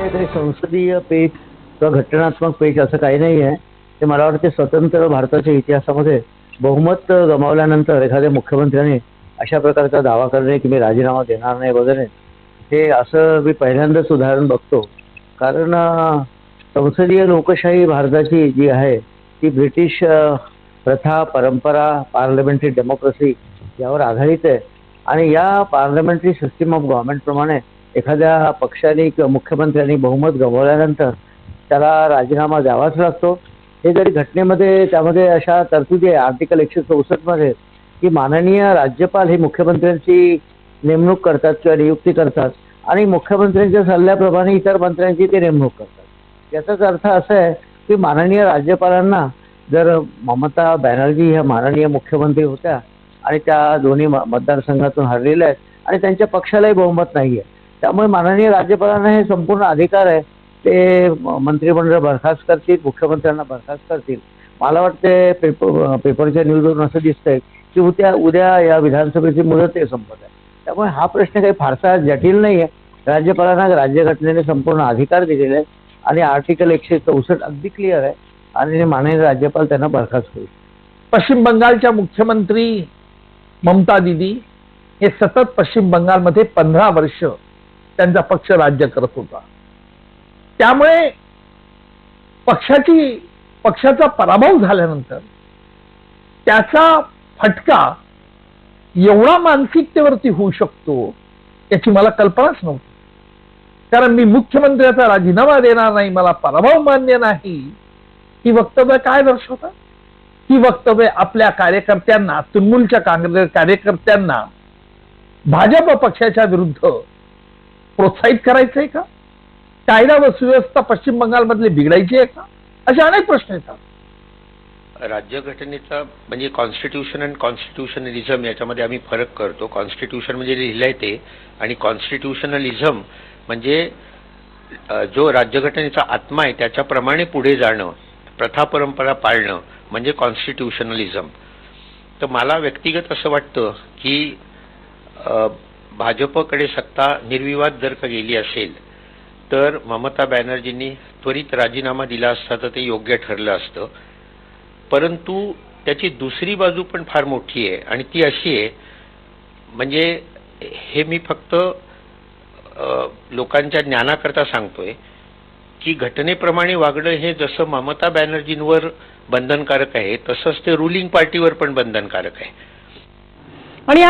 काही संसदीय पेच किंवा घटनात्मक पेच असं काही नाही आहे. ते मला वाटते स्वतंत्र भारताच्या इतिहासामध्ये बहुमत गमावल्यानंतर एखाद्या मुख्यमंत्र्याने अशा प्रकारचा दावा करणे की मी राजीनामा देणार नाही वगैरे, हे असं मी पहिल्यांदाच उदाहरण बघतो. कारण संसदीय लोकशाही भारताची जी आहे ती ब्रिटिश प्रथा, परंपरा, पार्लमेंटरी डेमोक्रेसी यावर आधारित आहे. आणि या पार्लमेंटरी सिस्टीम ऑफ गव्हर्नमेंटप्रमाणे एखाद्या पक्षाने किंवा मुख्यमंत्र्यांनी बहुमत गमावल्यानंतर त्याला राजीनामा द्यावाच लागतो. हे जरी घटनेमध्ये त्यामध्ये अशा तरतुदी आहे आर्टिकल 164 मध्ये की माननीय राज्यपाल हे मुख्यमंत्र्यांची नेमणूक करतात किंवा नियुक्ती करतात आणि मुख्यमंत्र्यांच्या सल्ल्याप्रमाणे इतर मंत्र्यांची ते नेमणूक करतात. याचाच अर्थ असा आहे की माननीय राज्यपालांना जर ममता बॅनर्जी ह्या माननीय मुख्यमंत्री होत्या आणि त्या दोन्ही मतदारसंघातून हरलेल्या आहेत आणि त्यांच्या पक्षालाही बहुमत नाही आहे, त्यामुळे माननीय राज्यपालांना हे संपूर्ण अधिकार आहे. ते मंत्रिमंडळ बरखास्त करतील, मुख्यमंत्र्यांना बरखास्त करतील. मला वाटते पेपरच्या न्यूजवरून असं दिसतंय की उद्या उद्या या विधानसभेची मुदत संपत आहे. त्यामुळे हा प्रश्न काही फारसा जटिल नाही आहे. राज्यपालांना राज्यघटनेने संपूर्ण अधिकार दिलेले आहेत आणि आर्टिकल 164 अगदी क्लिअर आहे आणि माननीय राज्यपाल त्यांना बरखास्त होईल. पश्चिम बंगालच्या मुख्यमंत्री ममता दीदी हे सतत पश्चिम बंगालमध्ये 15 वर्ष त्यांचा पक्ष राज्य करत होता. त्यामुळे पक्षाचा पराभव झाल्यानंतर त्याचा फटका एवढा मानसिकतेवरती होऊ शकतो याची मला कल्पनाच नव्हती. कारण मी मुख्यमंत्र्याचा राजीनामा देणार नाही, मला पराभव मान्य नाही, ही वक्तव्य काय दर्शवतात? ही वक्तव्य आपल्या कार्यकर्त्यांना, तृणमूलच्या काँग्रेस कार्यकर्त्यांना भाजप पक्षाच्या विरुद्ध प्रोत्साहित करायचंय का? कायदा व सुव्यवस्था पश्चिम बंगालमधली बिघडायची आहे का? असे अनेक प्रश्न येतात. राज्यघटनेचा म्हणजे कॉन्स्टिट्यूशन अँड कॉन्स्टिट्यूशनलिझम याच्यामध्ये आम्ही फरक करतो. कॉन्स्टिट्यूशन म्हणजे लिहिलंय ते आणि कॉन्स्टिट्यूशनलिझम म्हणजे जो राज्यघटनेचा आत्मा आहे त्याच्याप्रमाणे पुढे जाणं, प्रथा परंपरा पाळणं म्हणजे कॉन्स्टिट्यूशनलिझम. तर मला व्यक्तिगत असं वाटतं की भाजपकडे सत्ता निर्विवाद जर का गेली असेल तर ममता बॅनर्जींनी त्वरित राजीनामा दिला असता तर ते योग्य ठरलं असतं. परंतु त्याची दुसरी बाजू पण फार मोठी आहे आणि ती अशी आहे, म्हणजे हे मी फक्त लोकांच्या ज्ञानाकरता सांगतोय की घटनेप्रमाणे वागणं हे जसं ममता बॅनर्जींवर बंधनकारक आहे तसंच ते रुलिंग पार्टीवर पण बंधनकारक आहे. आणि